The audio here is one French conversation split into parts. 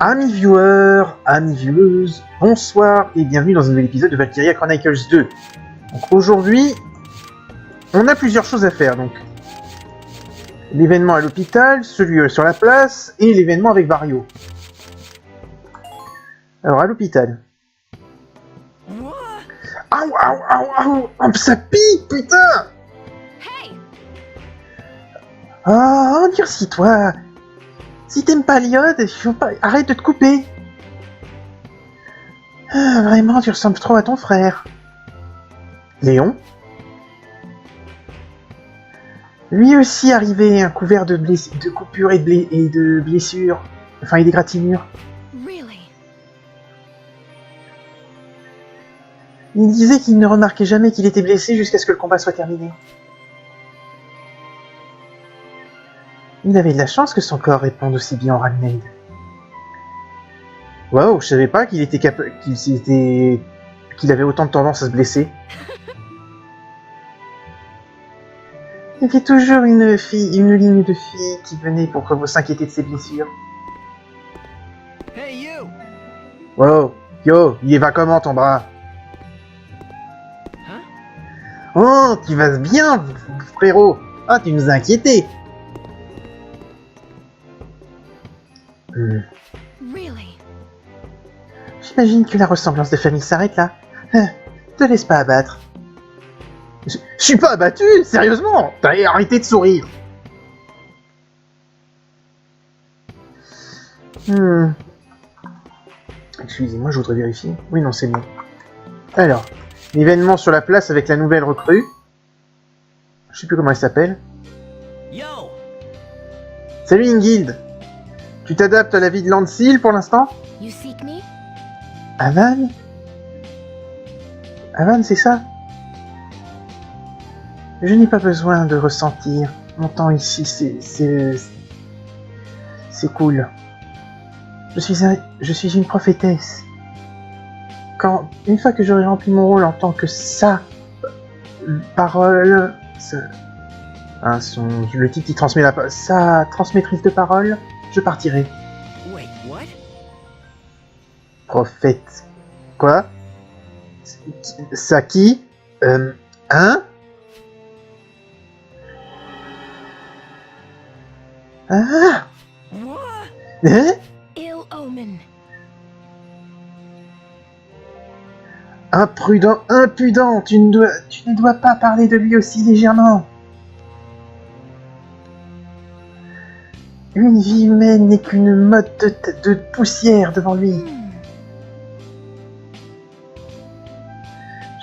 Amis viewers, amis vieweuses, bonsoir et bienvenue dans un nouvel épisode de Valkyria Chronicles 2. Donc aujourd'hui, on a plusieurs choses à faire. Donc l'événement à l'hôpital, celui sur la place et l'événement avec Vario. Alors à l'hôpital. Aouh, aouh, aouh, aouh, oh, ça pique, putain! Oh, endurcis-toi! Si t'aimes pas l'iode, faut pas... arrête de te couper! Ah, vraiment, tu ressembles trop à ton frère. Léon? Lui aussi arrivé, un couvert de coupures et de blessures. Enfin, et d'égratignures. Il disait qu'il ne remarquait jamais qu'il était blessé jusqu'à ce que le combat soit terminé. Il avait de la chance que son corps réponde aussi bien au Ragnade. Waouh, je savais pas qu'il était qu'il avait autant de tendance à se blesser. Il y avait toujours une ligne de filles qui venaient pour s'inquiéter de ses blessures. Hey you! Wow, yo, il va comment ton bras? Hein? Oh, tu vas bien, frérot. Ah, tu nous as inquiétés. Really? J'imagine que la ressemblance de famille s'arrête là. Te laisse pas abattre. Je suis pas abattu, sérieusement. T'as arrêté de sourire. Excusez-moi, je voudrais vérifier. Oui, non, c'est bon. Alors, l'événement sur la place avec la nouvelle recrue. Je sais plus comment elle s'appelle. Yo! Salut Ingild. Tu t'adaptes à la vie de Landsil pour l'instant? You seek me? Avan? Avan, c'est ça? Je n'ai pas besoin de ressentir. Mon temps ici, c'est cool. Je suis une prophétesse. Une fois que j'aurai rempli mon rôle en tant que parole, le type qui transmet sa transmettrice de parole, je partirai. Wait, what? Prophète. Quoi? Ça qui? Hein? Ah! What? Hein? Ill omen. Impudent, tu ne dois pas parler de lui aussi légèrement. Une vie humaine n'est qu'une motte de poussière devant lui.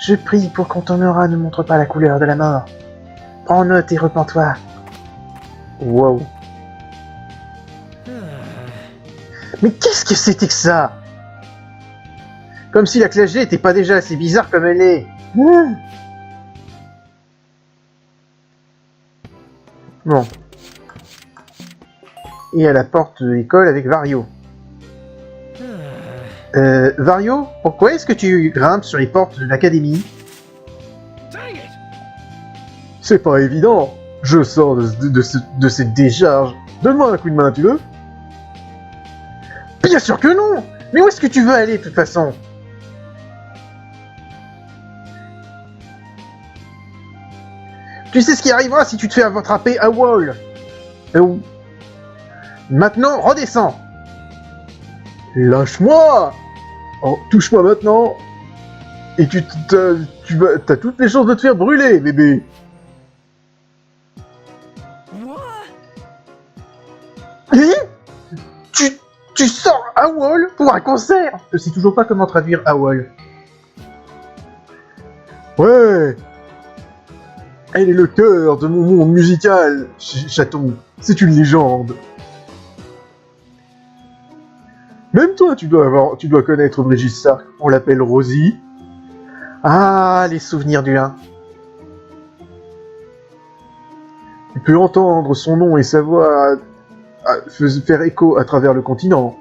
Je prie pour qu'on ton aura ne montre pas la couleur de la mort. Prends note et repens-toi. Wow. Mais qu'est-ce que c'était que ça? Comme si la classe G était pas déjà assez bizarre comme elle est. Bon. Et à la porte de l'école avec Vario. Vario, pourquoi est-ce que tu grimpes sur les portes de l'académie? Dang it! C'est pas évident. Je sors de cette décharge. Donne-moi un coup de main, tu veux? Bien sûr que non. Mais où est-ce que tu veux aller, de toute façon? Tu sais ce qui arrivera si tu te fais attraper à Wall. Maintenant, redescends. Lâche-moi. Oh, touche-moi maintenant. Et t'as toutes les chances de te faire brûler, bébé. What? Tu sors à Wall pour un concert? Je sais toujours pas comment traduire à Wall. Ouais. Elle est le cœur de mon monde musical, chaton. C'est une légende. Même toi, tu dois connaître Brigitte Stark. On l'appelle Rosie. Ah, les souvenirs du 1. Tu peux entendre son nom et sa voix faire écho à travers le continent.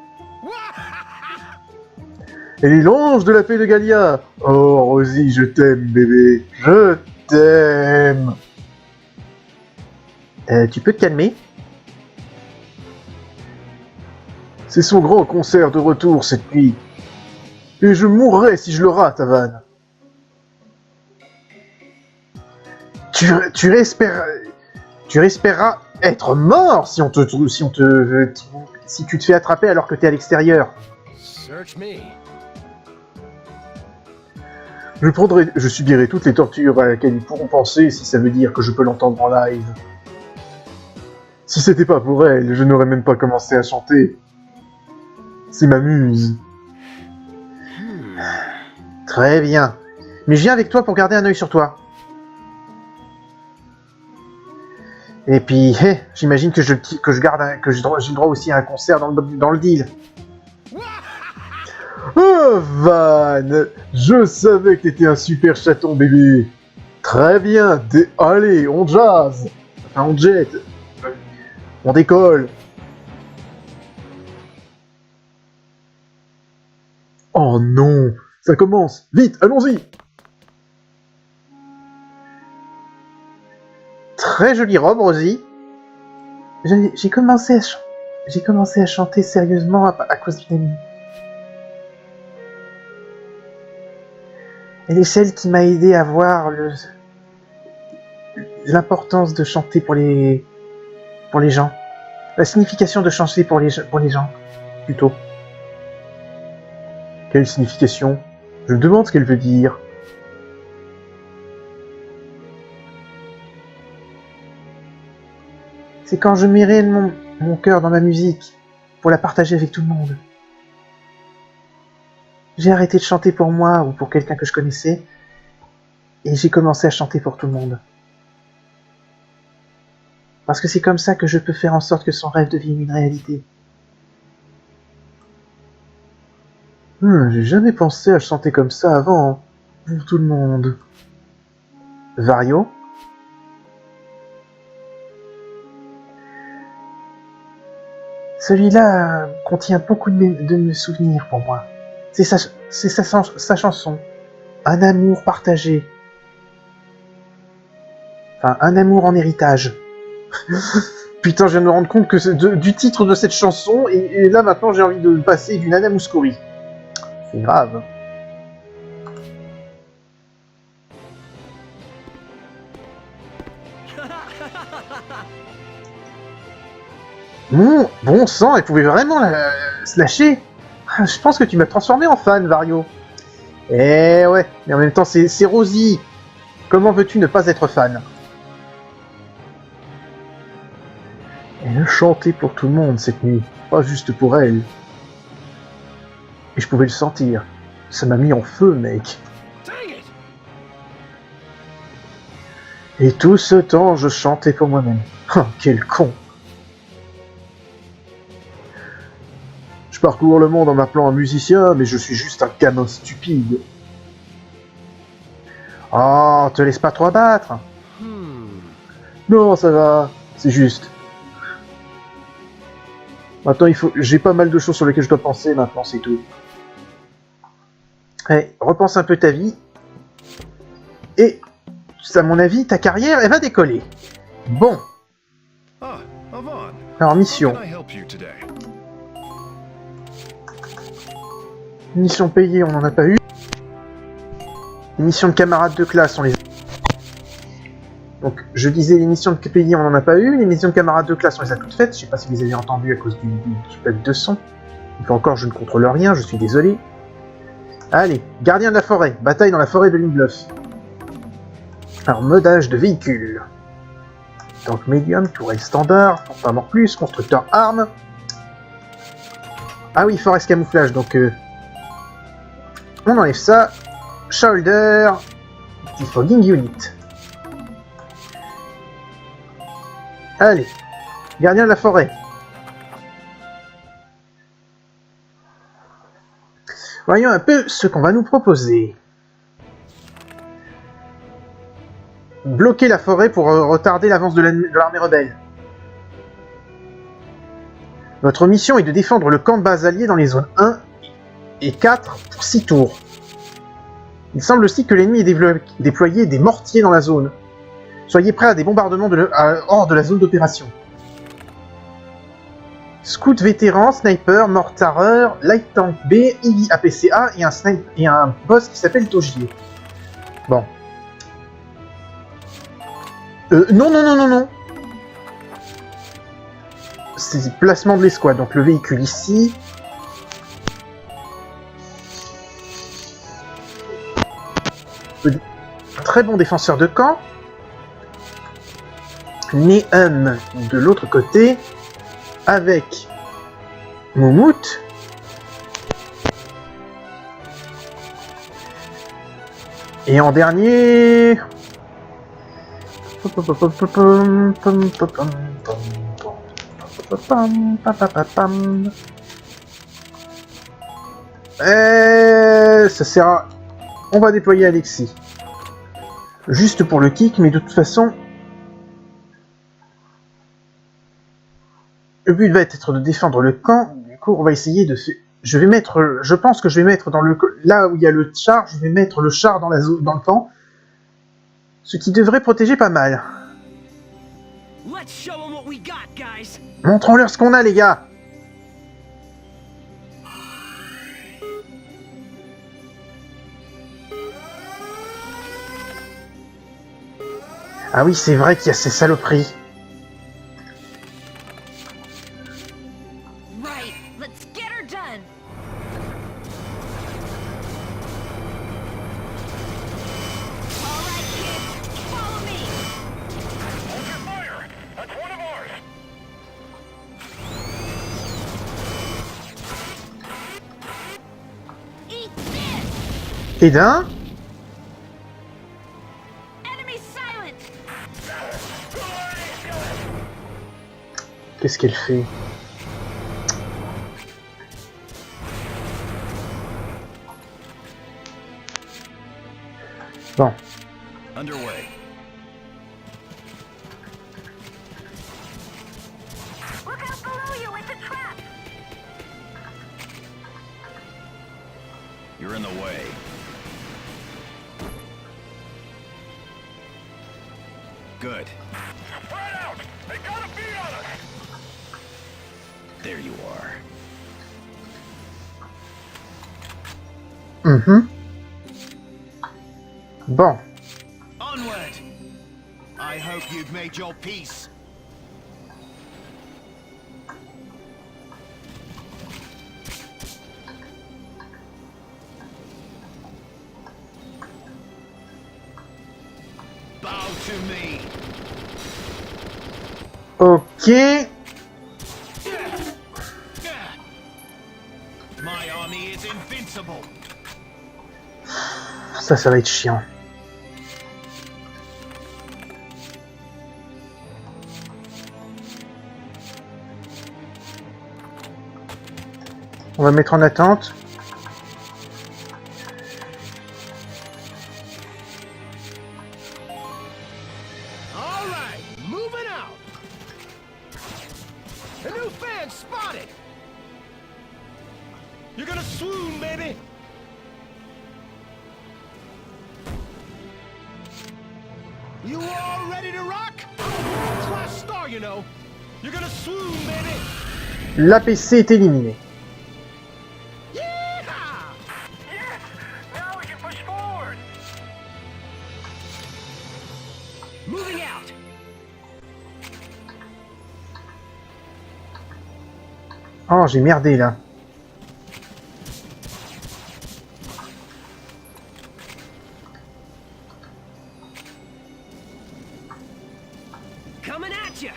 Elle est l'ange de la paix de Galia. Oh, Rosie, je t'aime, bébé. Je t'aime. Tu peux te calmer? C'est son grand concert de retour cette nuit. Et je mourrai si je le rate, Avan. Tu espéreras être mort si tu te fais attraper alors que t'es à l'extérieur. Search me. Je subirai toutes les tortures à laquelle ils pourront penser si ça veut dire que je peux l'entendre en live. Si c'était pas pour elle, je n'aurais même pas commencé à chanter. C'est ma muse. Très bien. Mais je viens avec toi pour garder un œil sur toi. Et puis, j'imagine que j'ai le droit aussi à un concert dans le deal. Oh, Van! Je savais que t'étais un super chaton, bébé. Très bien. Allez, on jazz. Enfin, on jet. On décolle. Oh non! Ça commence! Vite, allons-y! Très jolie robe, Rosie. J'ai commencé à chanter sérieusement à cause d'une amie. Elle est celle qui m'a aidé à voir l'importance de chanter pour les gens. La signification de chanter pour les gens, plutôt. Quelle signification? Je me demande ce qu'elle veut dire. C'est quand je mets réellement mon cœur dans ma musique, pour la partager avec tout le monde. J'ai arrêté de chanter pour moi ou pour quelqu'un que je connaissais, et j'ai commencé à chanter pour tout le monde. Parce que c'est comme ça que je peux faire en sorte que son rêve devienne une réalité. J'ai jamais pensé à chanter comme ça avant, hein, pour tout le monde. Vario? Celui-là contient beaucoup de mes souvenirs pour moi. C'est sa chanson. Un amour partagé. Enfin, un amour en héritage. Putain, je viens de me rendre compte que c'est du titre de cette chanson, et là maintenant j'ai envie de passer d'une Anna Mouskouri. C'est grave. Bon sang, elle pouvait vraiment se lâcher. Je pense que tu m'as transformé en fan, Vario. Eh ouais, mais en même temps, c'est Rosie. Comment veux-tu ne pas être fan? Elle a chanté pour tout le monde cette nuit, pas juste pour elle. Et je pouvais le sentir. Ça m'a mis en feu, mec. Et tout ce temps, je chantais pour moi-même. Oh, quel con. Je parcours le monde en m'appelant un musicien, mais je suis juste un gamin stupide. Oh, te laisse pas trop abattre. Non, ça va, c'est juste. Maintenant, j'ai pas mal de choses sur lesquelles je dois penser, maintenant, c'est tout. Allez, repense un peu ta vie. Et, à mon avis, ta carrière, elle va décoller. Bon. Alors, mission. Mission payée, on n'en a pas eu. Les missions de camarades de classe, on les a. Donc, je disais, les missions de payées, on n'en a pas eu. Les missions de camarades de classe, on les a toutes faites. Je sais pas si vous les avez entendues à cause du bug de son. Une fois encore, je ne contrôle rien, je suis désolé. Allez, gardien de la forêt. Bataille dans la forêt de Lindbluff. Alors, modage de véhicule. Donc, médium, tourelle standard, pas mort plus, constructeur armes. Ah oui, forest camouflage, donc... on enlève ça. Shoulder. Petit fogging unit. Allez. Gardien de la forêt. Voyons un peu ce qu'on va nous proposer. Bloquer la forêt pour retarder l'avance de l'armée rebelle. Notre mission est de défendre le camp de base allié dans les zones 1 et 4 pour 6 tours. Il semble aussi que l'ennemi ait déployé des mortiers dans la zone. Soyez prêts à des bombardements hors de la zone d'opération. Scout vétéran, sniper, mortareur, light tank B, Eevee APCA et un boss qui s'appelle Togier. Bon. Non, non, non, non, non. C'est le placement de l'escouade. Donc le véhicule ici. Très bon défenseur de camp. Neum de l'autre côté. Avec Moumout. Et en dernier... ça sert à... On va déployer Alexis. Juste pour le kick, mais de toute façon... Le but va être de défendre le camp. Du coup, on va essayer de... Je vais mettre... Je pense que je vais mettre dans le... Là où il y a le char, je vais mettre le char dans le camp. Ce qui devrait protéger pas mal. Let's show 'em what we got, guys. Montrons-leur ce qu'on a, les gars. Ah oui, c'est vrai qu'il y a ces saloperies. Right. Let's get her done. All right, kids. Follow me. Hold your fire! That's one of ours! Eat this. Et d'un... Enemy silent. Qu'est-ce qu'elle fait? Bon. Underway. Look out below you. It's a trap. You're in the way. Good. Spread out! They got a beat on us! There you are. Bon. Onward! I hope you've made your peace. Bow to me. Ok. My army is invincible. Ça va être chiant. On va mettre en attente. All right, moving out. A new fan spotted. You're gonna swoon, baby. You all ready to rock? Class star, you know. You're gonna swoon, baby. L'APC est éliminé. Yeehaw! Yes! Now we can push forward! Moving out. Oh, j'ai merdé là. Coming at you.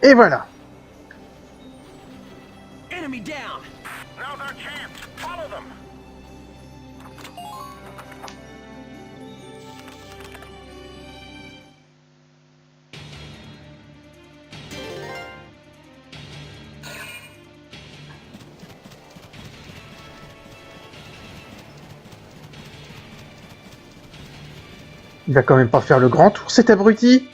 Et voilà. Enemy down. Now's our chance! Follow them! Il va quand même pas faire le grand tour, cet abruti.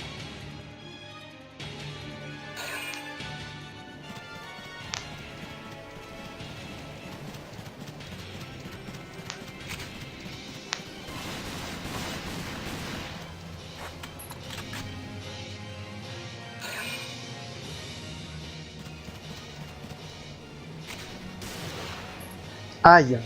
Aïe.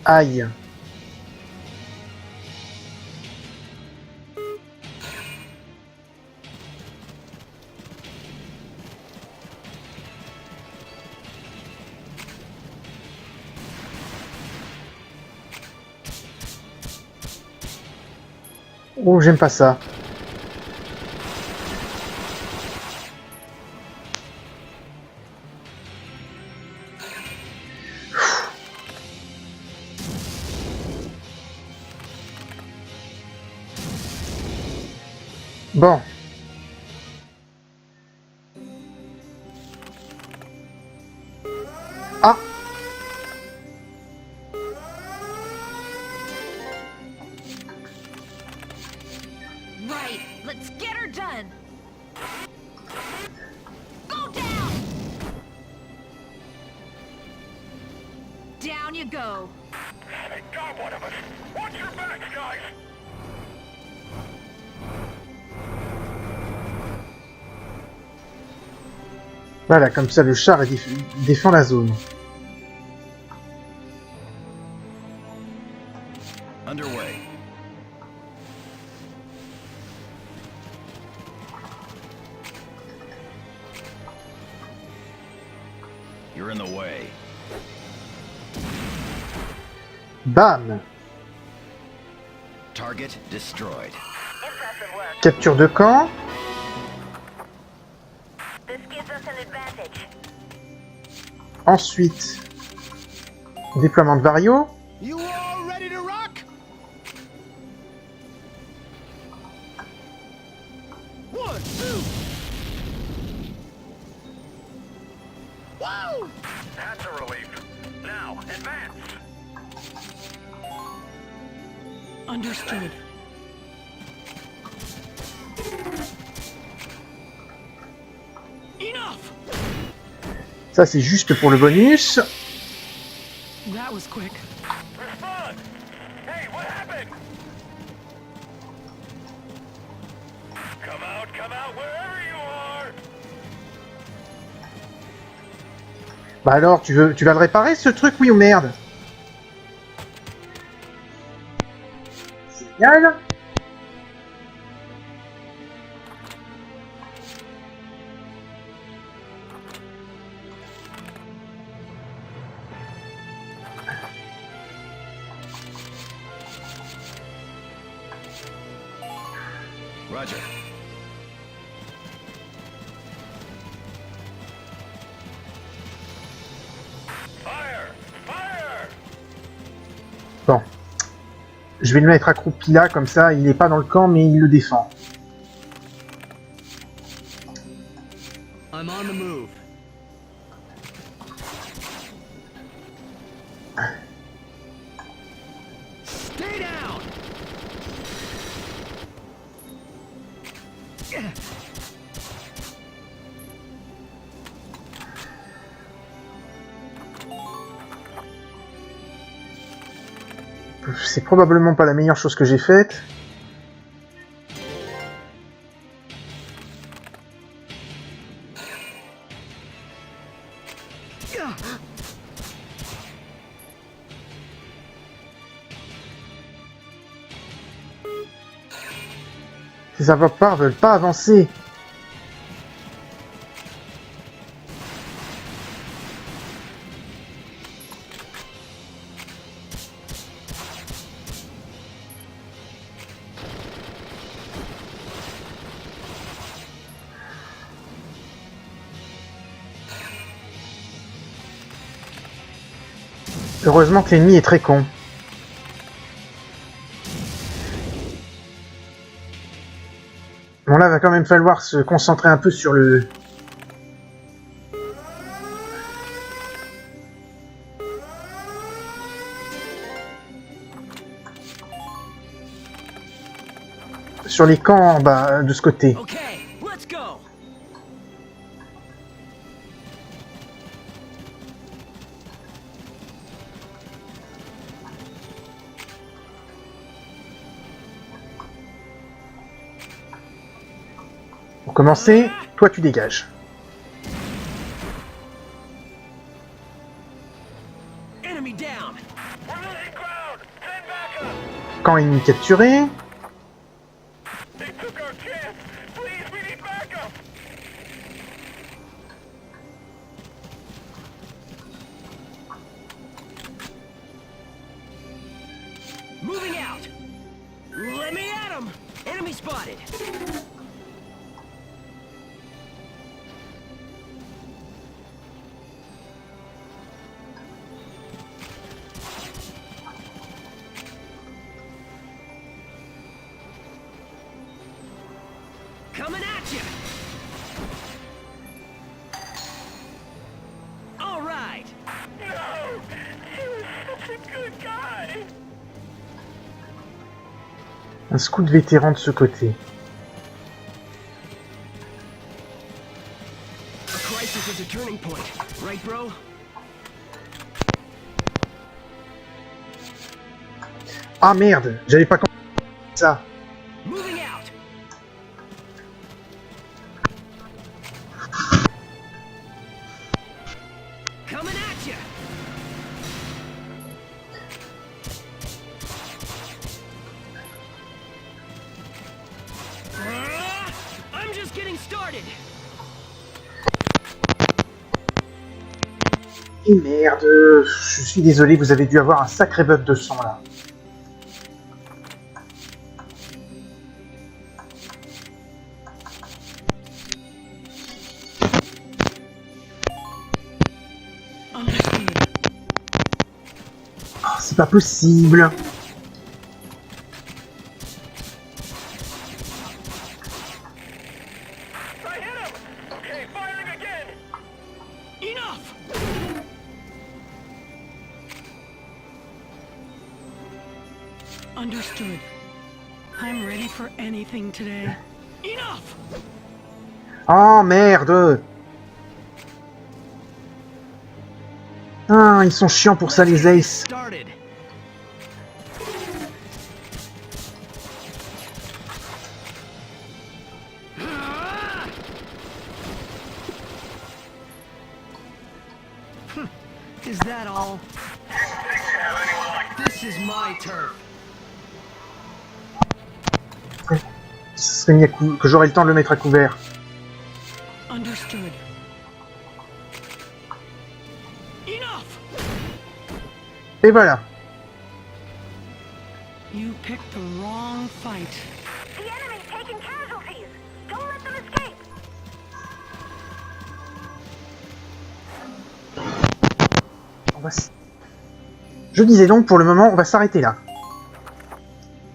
Aïe. Oh, j'aime pas ça. Bon. Ah. Right, let's get her done. Go down. Down you go. They got one of us. Watch your backs, guys. Voilà, comme ça le char défend la zone. Underway. You're in the way. Bam. Target destroyed. Impressive work. Capture de camp. This gives us an advantage. Ensuite, déploiement de Vario. You all ready to rock? One, two. Whoa! That's a relief. Now, advance. Understood. Enough! Ça, c'est juste pour le bonus. That was quick. Respond! Hey, what happened? Come out, wherever you are! Bah alors, tu vas le réparer ce truc, oui ou merde? Génial. Roger. Fire! Fire! Bon. Je vais le mettre accroupi là, comme ça, il n'est pas dans le camp, mais il le défend. I'm on the move. Stay down! C'est probablement pas la meilleure chose que j'ai faite. Ces salopards veulent pas avancer. Heureusement que l'ennemi est très con. Bon là, va quand même falloir se concentrer un peu sur le... sur les camps en bas, de ce côté. Okay, let's go. Pour commencer, toi tu dégages. Enemy down. We're losing ground. Send backup. Camp ennemi capturé. They took our chance. Please, we need backup. Moving out. Let me at him. Enemy spotted. Coming at you. All right. No, he was such a good guy. Un scout vétéran de ce côté. A crisis is a turning point, right, bro? Ah merde, j'avais pas compris ça. Moving out. Coming at you. I'm just getting started. Et merde, je suis désolé, vous avez dû avoir un sacré bug de son là. Oh, c'est pas possible. I hit him. Okay, firing again. Enough. Understood. I'm ready for anything today. Enough. Oh merde. Ah, ils sont chiants pour ça les aces. Started. Is that all? This is my turf. Ce serait mis à que j'aurais le temps de le mettre à couvert. Understood. Enough. Et voilà. You picked the wrong fight. The enemy's taking casualties. Don't let them escape. On va Je disais donc, pour le moment, on va s'arrêter là.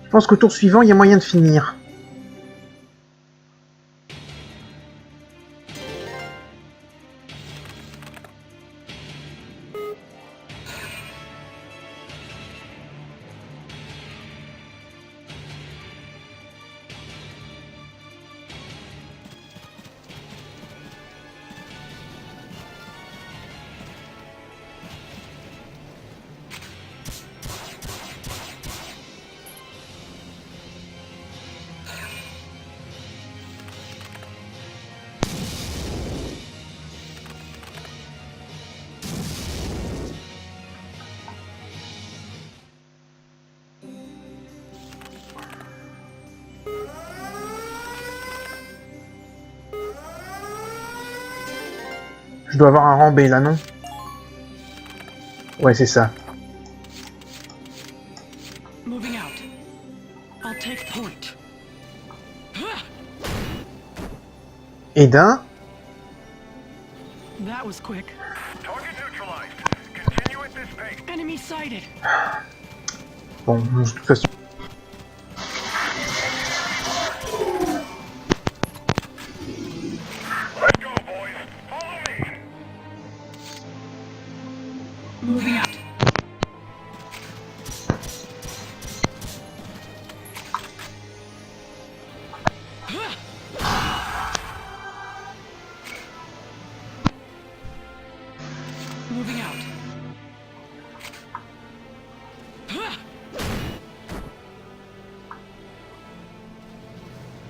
Je pense qu'au tour suivant, il y a moyen de finir. Je dois avoir un rang B là, non? Ouais, c'est ça. Moving out. I'll take point. Et d'un. That was quick. Target neutralized. Continue at this pace. Enemy sighted. Bon, de toute façon. Let's go, boys. Follow me. Moving out. Moving out.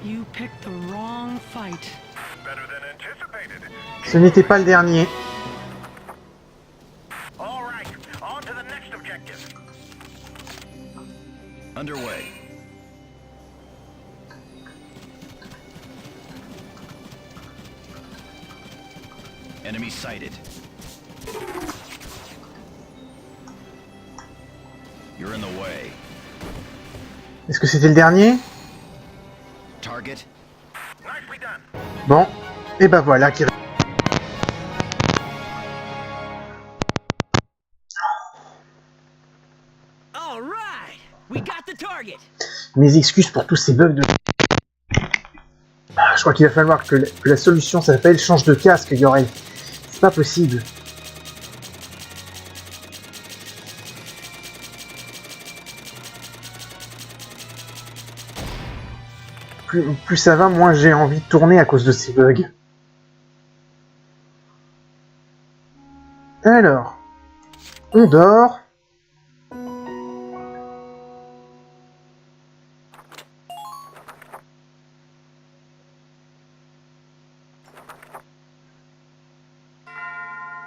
You picked the wrong fight. Better than anticipated. Ce n'était pas le dernier. All right, on to the next objective. Underway. Enemy sighted. You're in the way. Est-ce que c'était le dernier? Target. Nicely done. Bon, et ben voilà qui... All right, we got the target. Mes excuses pour tous ces bugs de... Je crois qu'il va falloir que la solution s'appelle change de casque, Yorel. C'est pas possible. Plus ça va, moins j'ai envie de tourner à cause de ces bugs. Alors, on dort.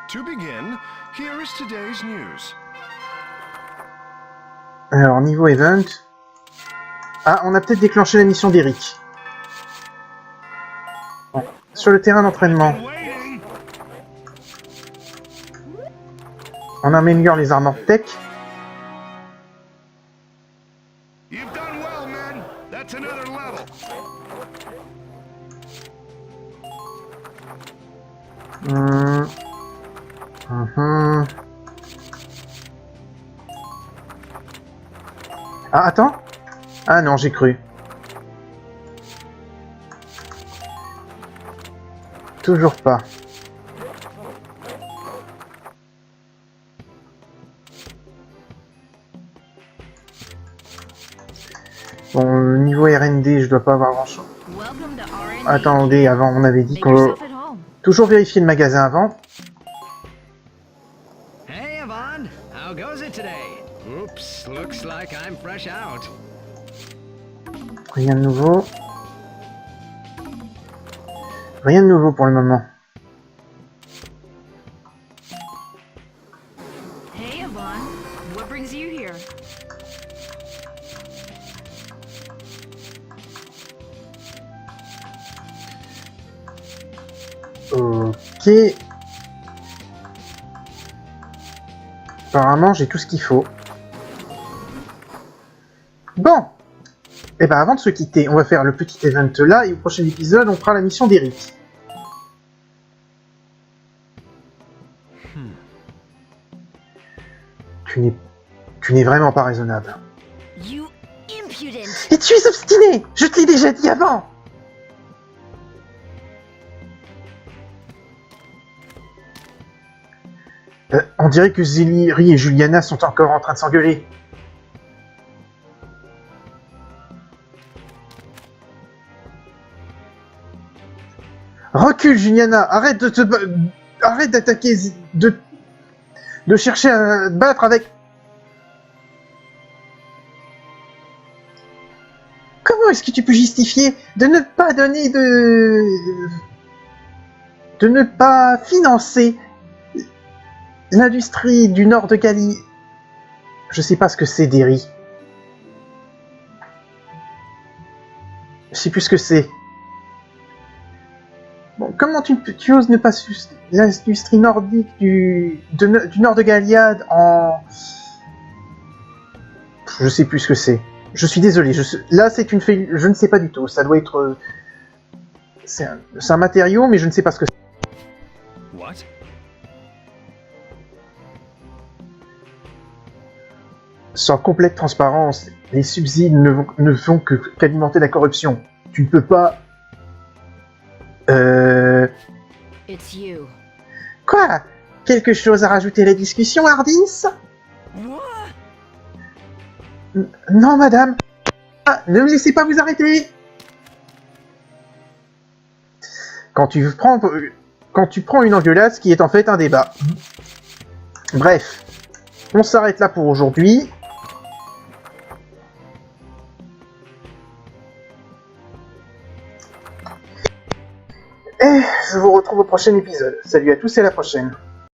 To begin, here is today's news. Alors, niveau event... Ah, on a peut-être déclenché la mission d'Eric. Bon. Sur le terrain d'entraînement, on améliore les armes en tech. You've done well, men. That's another level. Ah, attends. Ah non, j'ai cru. Toujours pas. Bon, niveau R&D, je dois pas avoir grand-chose. Welcome to R&D. Attendez, avant, on avait dit Make qu'on... yourself at home. Toujours vérifier le magasin avant. Hey, Yvonne, how goes it today? Oops, looks like I'm fresh out. Rien de nouveau. Rien de nouveau pour le moment. Hey, Yvonne. What brings you here? Ok. Apparemment, j'ai tout ce qu'il faut. Bon. Et ben avant de se quitter, on va faire le petit event là, et au prochain épisode, on fera la mission d'Eric. Tu n'es vraiment pas raisonnable. You impudent. Et tu es obstiné! Je te l'ai déjà dit avant! On dirait que Zélie et Juliana sont encore en train de s'engueuler. Recule, Juliana! Arrête arrête d'attaquer... de chercher à te battre avec... Comment est-ce que tu peux justifier de ne pas donner de ne pas financer l'industrie du nord de Galie? Je sais pas ce que c'est, Derry. Je sais plus ce que c'est. Bon, comment tu oses ne pas l'industrie nordique du nord de Galiade en... Je sais plus ce que c'est. Je suis désolé. Là, c'est une feuille... Je ne sais pas du tout. Ça doit être... C'est un matériau, mais je ne sais pas ce que c'est. What? Sans complète transparence, les subsides ne font qu'alimenter la corruption. Tu ne peux pas... It's you. Quoi? Quelque chose à rajouter à la discussion, Hardins? Non, madame. Ah, ne me laissez pas vous arrêter. Quand tu prends une engueulade, ce qui est en fait un débat. Bref, on s'arrête là pour aujourd'hui. Et je vous retrouve au prochain épisode. Salut à tous et à la prochaine.